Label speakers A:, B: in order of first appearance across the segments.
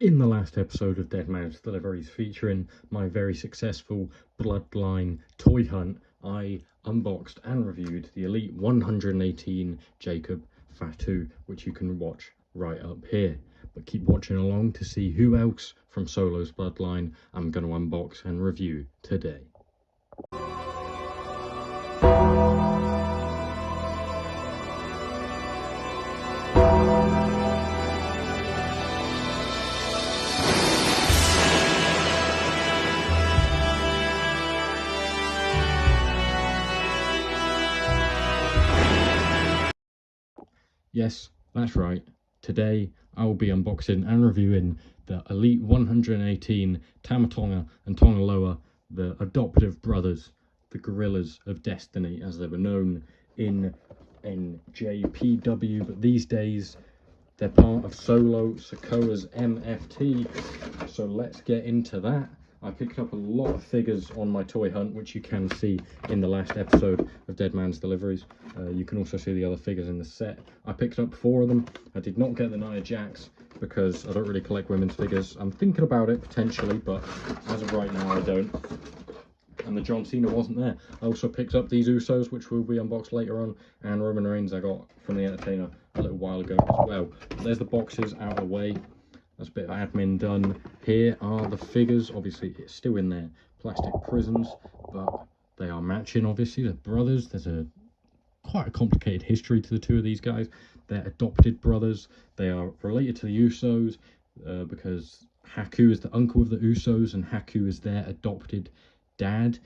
A: In the last episode of Deadman's Deliveries, featuring my very successful Bloodline toy hunt, I unboxed and reviewed the Elite 118 Jacob Fatu, which you can watch right up here. But keep watching along to see who else from Solo's Bloodline I'm going to unbox and review today. Yes, that's right. Today I will be unboxing and reviewing the Elite 118 TAMA TONGA and TONGA LOA, the adoptive brothers, the Guerrillas of Destiny, as they were known in JPW, but these days they're part of Sikoa's MFT. So let's get into that. I picked up a lot of figures on my toy hunt, which you can see in the last episode of Deadman's Deliveries. You can also see the other figures in the set. I picked up 4 of them. I did not get the Nia Jax because I don't really collect women's figures. I'm thinking about it potentially, but as of right now I don't. And the John Cena wasn't there. I also picked up these Usos, which will be unboxed later on, and Roman Reigns I got from the Entertainer a little while ago as well. There's the boxes out of the way. That's a bit of admin done. Here are the figures. Obviously, it's still in their plastic prisons, but they are matching, obviously. They're brothers. There's quite a complicated history to the two of these guys. They're adopted brothers. They are related to the Usos because Haku is the uncle of the Usos and Haku is their adopted dad.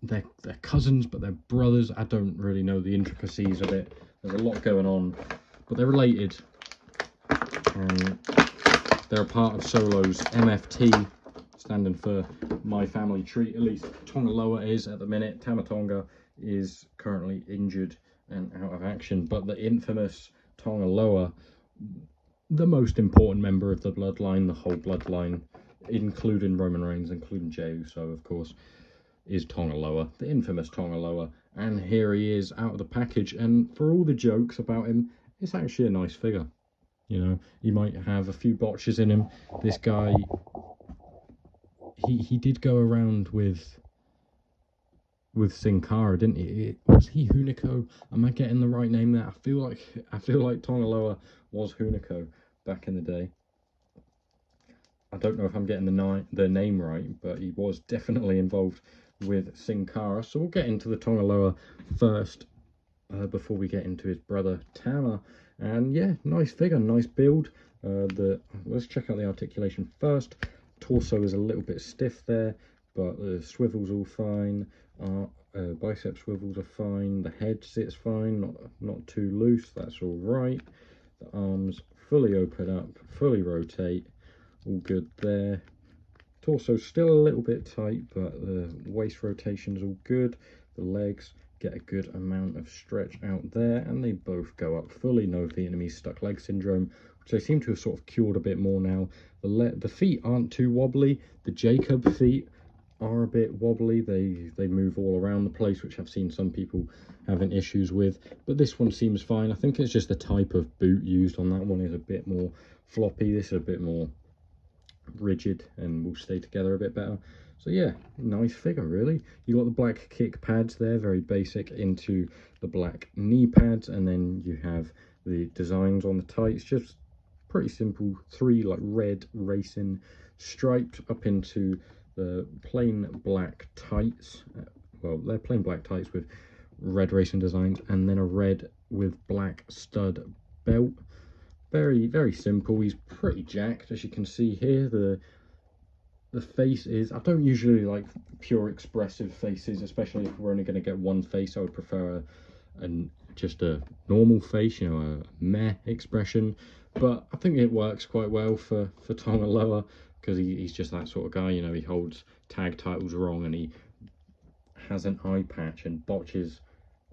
A: They're cousins, but they're brothers. I don't really know the intricacies of it. There's a lot going on, but they're related. And they're a part of Solo's MFT, standing for My Family Treat. At least TONGA LOA is at the minute. TAMA TONGA is currently injured and out of action. But the infamous TONGA LOA, the most important member of the bloodline, the whole bloodline, including Roman Reigns, including Jey Uso, of course, is TONGA LOA, the infamous TONGA LOA. And here he is out of the package. And for all the jokes about him, it's actually a nice figure. You know, he might have a few botches in him. This guy, he did go around with Sin Cara, didn't he? Was he Hunico? Am I getting the right name there? I feel like TONGA LOA was Hunico back in the day. I don't know if I'm getting the name right, but he was definitely involved with Sin Cara. So we'll get into the TONGA LOA first before we get into his brother Tama. And yeah, nice figure, nice build. Let's check out the articulation first. Torso is a little bit stiff there, but the swivel's all fine. Bicep swivels are fine. The head sits fine, not too loose. That's all right. The arms fully open up, fully rotate. All good there. Torso's still a little bit tight, but the waist rotation's all good. The legs get a good amount of stretch out there, and they both go up fully. No Vietnamese stuck leg syndrome, which they seem to have sort of cured a bit more now. The feet aren't too wobbly. The Jacob feet are a bit wobbly. They move all around the place, which I've seen some people having issues with, but this one seems fine. I think it's just the type of boot used on that one is a bit more floppy. This is a bit more rigid and will stay together a bit better. So yeah, nice figure really. You got the black kick pads there, very basic, into the black knee pads, and then you have the designs on the tights, just pretty simple. 3 like red racing stripes up into the plain black tights. Well, they're plain black tights with red racing designs, and then a red with black stud belt. Very, very simple. He's pretty jacked, as you can see here. The face is, I don't usually like pure expressive faces, especially if we're only going to get one face. I would prefer just a normal face, you know, a meh expression. But I think it works quite well for TONGA LOA, because he's just that sort of guy. You know, he holds tag titles wrong, and he has an eye patch and botches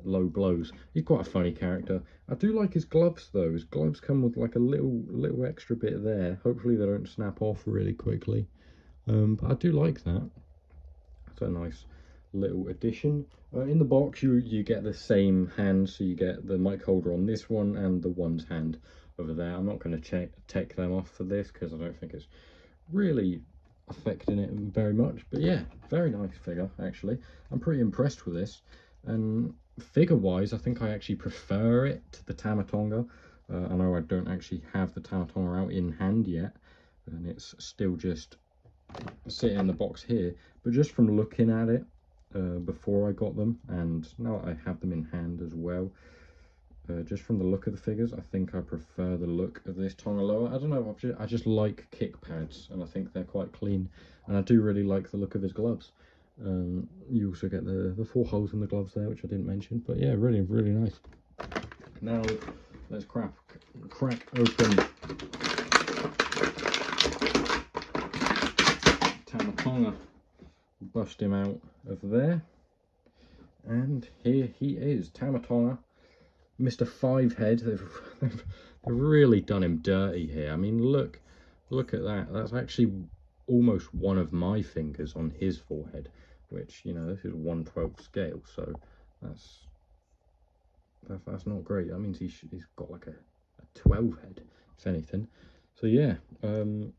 A: low blows. He's quite a funny character. I do like his gloves though. His gloves come with like a little extra bit there. Hopefully they don't snap off really quickly. But I do like that. It's a nice little addition. In the box you get the same hand, so you get the mic holder on this one and the one's hand over there. I'm not going to take them off for this because I don't think it's really affecting it very much. But yeah, very nice figure actually. I'm pretty impressed with this, and figure wise I think I actually prefer it to the TAMA TONGA. I know I don't actually have the TAMA TONGA out in hand yet, and it's still just sitting in the box here, but just from looking at it before I got them, and now I have them in hand as well, just from the look of the figures, I think I prefer the look of this Tonga Loa. I don't know, I just like kick pads, and I think they're quite clean, and I do really like the look of his gloves. You also get the 4 holes in the gloves there, which I didn't mention, but yeah, really, really nice. Now let's crack open TAMA TONGA. Bust him out of there, and here he is, TAMA TONGA, Mr. 5 head. They've really done him dirty here. I mean, look at that. That's actually almost one of my fingers on his forehead, which, you know, this is 1/12 scale, so that's not great. That means he's got like a 12 head, if anything. So yeah, the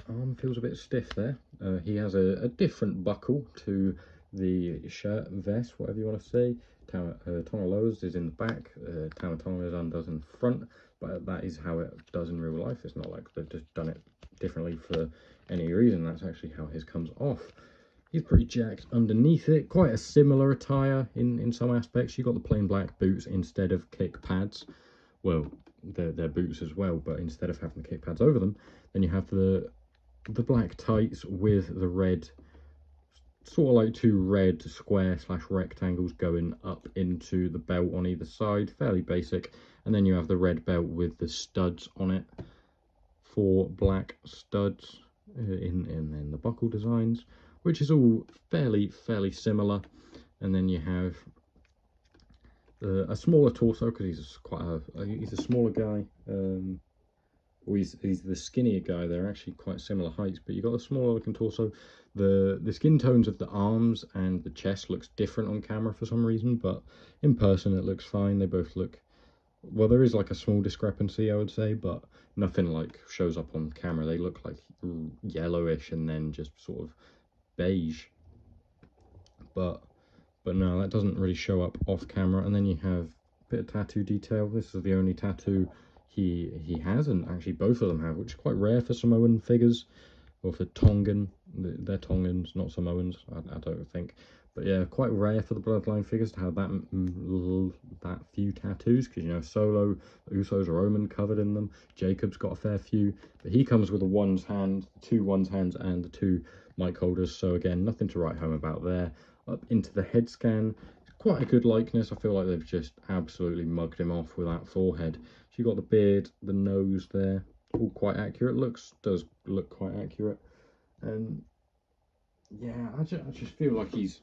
A: arm feels a bit stiff there. He has a different buckle to the shirt, vest, whatever you want to say. Tonga Loa's is in the back, TAMA TONGA's undoes in the front, but that is how it does in real life. It's not like they've just done it differently for any reason. That's actually how his comes off. He's pretty jacked underneath it. Quite a similar attire in some aspects. You've got the plain black boots instead of kick pads. Well, they're boots as well, but instead of having the kick pads over them, then you have the black tights with the red, sort of like 2 red square / rectangles going up into the belt on either side. Fairly basic. And then you have the red belt with the studs on it, 4 black studs in the buckle designs, which is all fairly similar. And then you have a smaller torso, because he's a smaller guy. Or he's the skinnier guy. They're actually quite similar heights, but you've got a smaller looking torso. The skin tones of the arms and the chest looks different on camera for some reason, but in person it looks fine. They both look, well, there is like a small discrepancy, I would say, but nothing like shows up on camera. They look like yellowish and then just sort of beige, but no, that doesn't really show up off camera. And then you have a bit of tattoo detail. This is the only tattoo he has, and actually both of them have, which is quite rare for Samoan figures, or for Tongan. They're Tongans, not Samoans, I don't think. But yeah, quite rare for the Bloodline figures to have that few tattoos, because, you know, Solo, Usos, Roman covered in them. Jacob's got a fair few, but he comes with a 1's hand, 2 1's hands, and the 2 mic holders. So again, nothing to write home about there. Up into the head scan, quite a good likeness. I feel like they've just absolutely mugged him off with that forehead. So you got the beard, the nose there, all quite accurate. Does look quite accurate. And yeah, I just feel like he's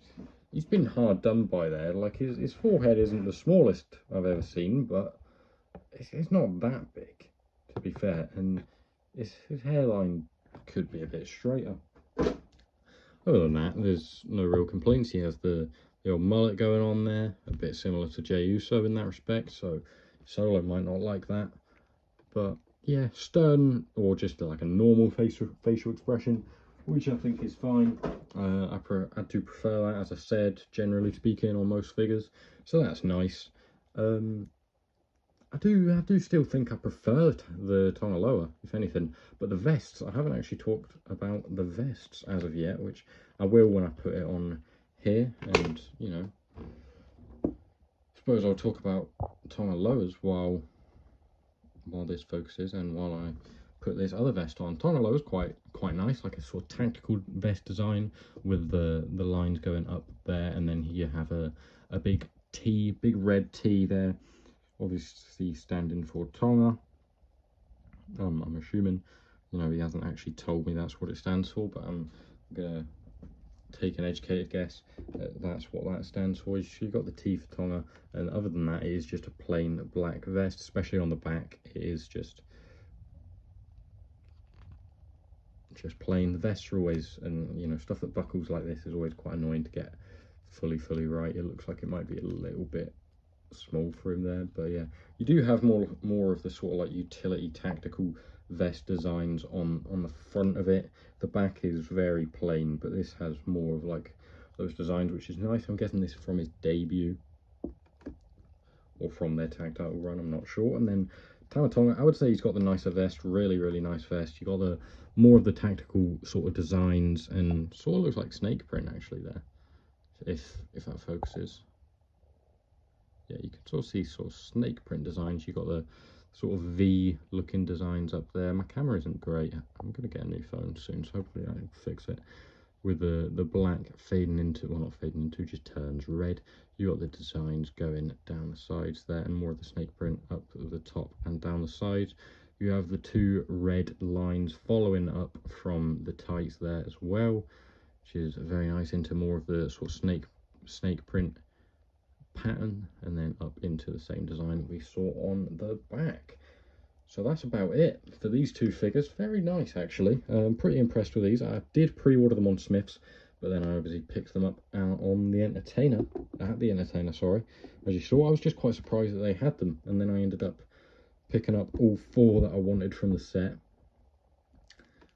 A: been hard done by there. Like his forehead isn't the smallest I've ever seen, but it's not that big, to be fair. And his hairline could be a bit straighter. Other than that, there's no real complaints. He has the old mullet going on there, a bit similar to Jey Uso in that respect, so Solo might not like that. But yeah, stern, or just like a normal facial expression, which I think is fine. I do prefer that, as I said, generally speaking, on most figures, so that's nice. I do still think I prefer the Tonga Loa, if anything, but the vests, I haven't actually talked about the vests as of yet, which I will when I put it on here. And, you know, I suppose I'll talk about Tonga Loas while this focuses, and while I put this other vest on. Tonga Loa is quite nice, like a sort of tactical vest design with the lines going up there, and then you have a big red T there, obviously standing for Tonga. I'm assuming, you know, he hasn't actually told me that's what it stands for, but I'm gonna take an educated guess. That's what that stands for. You've got the T for Tonga, and other than that, it is just a plain black vest, especially on the back. It is just plain. The vests are always, and you know, stuff that buckles like this is always quite annoying to get fully right. It looks like it might be a little bit small for him there. But yeah, you do have more of the sort of like utility tactical vest designs on the front of it. The back is very plain, but this has more of like those designs, which is nice. I'm guessing this is from his debut or from their tag title run, I'm not sure. And then TAMA TONGA, I would say he's got the nicer vest, really nice vest. You got the more of the tactical sort of designs, and sort of looks like snake print actually there, if that focuses. Yeah, you can sort of see sort of snake print designs. You got the sort of V looking designs up there. My camera isn't great. I'm gonna get a new phone soon, so hopefully I can fix it. With the black fading into, well, not fading into, just turns red. You got the designs going down the sides there, and more of the snake print up at the top and down the sides. You have the two red lines following up from the tights there as well, which is very nice, into more of the sort of snake print pattern, and then up into the same design we saw on the back. So that's about it for these two figures. Very nice, actually. I'm pretty impressed with these. I did pre-order them on Smith's, but then I obviously picked them up on the Entertainer. At the Entertainer, sorry. As you saw, I was just quite surprised that they had them, and then I ended up picking up all four that I wanted from the set.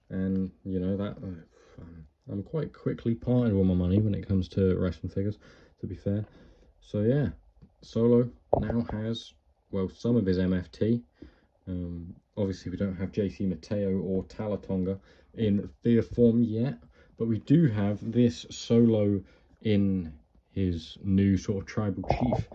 A: And you know that I'm quite quickly parting with my money when it comes to wrestling figures, to be fair. So yeah, Solo now has, well, some of his MFT. Obviously we don't have JC Mateo or Tala Tonga in their form yet, but we do have this Solo in his new sort of tribal chief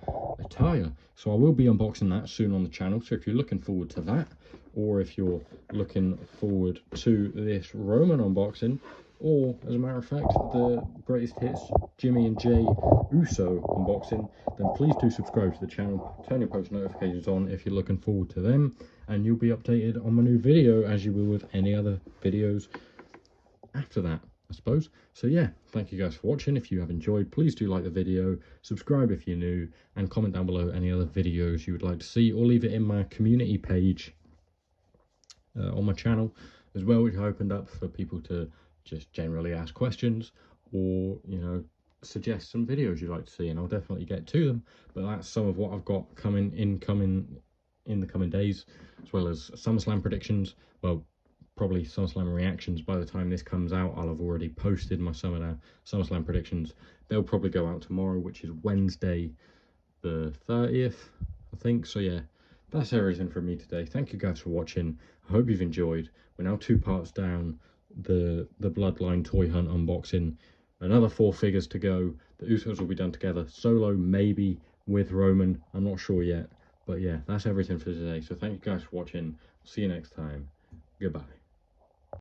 A: attire. So I will be unboxing that soon on the channel. So if you're looking forward to that, or if you're looking forward to this Roman unboxing, or as a matter of fact the greatest hits Jimmy and Jay Uso unboxing, then please do subscribe to the channel, turn your post notifications on if you're looking forward to them, and you'll be updated on my new video as you will with any other videos after that, I suppose. So yeah, thank you guys for watching. If you have enjoyed, please do like the video, subscribe if you're new, and comment down below any other videos you would like to see, or leave it in my community page on my channel as well, which I opened up for people to just generally ask questions, or you know, suggest some videos you'd like to see, and I'll definitely get to them. But that's some of what I've got coming in the coming days, as well as SummerSlam predictions. Well, probably SummerSlam reactions. By the time this comes out, I'll have already posted my SummerSlam predictions. They'll probably go out tomorrow, which is Wednesday the 30th, I think. So yeah, that's everything from me today. Thank you guys for watching. I hope you've enjoyed. We're now 2 parts down the Bloodline toy hunt unboxing. Another 4 figures to go. The Usos will be done together. Solo maybe with Roman, I'm not sure yet. But yeah, that's everything for today. So thank you guys for watching. See you next time. Goodbye.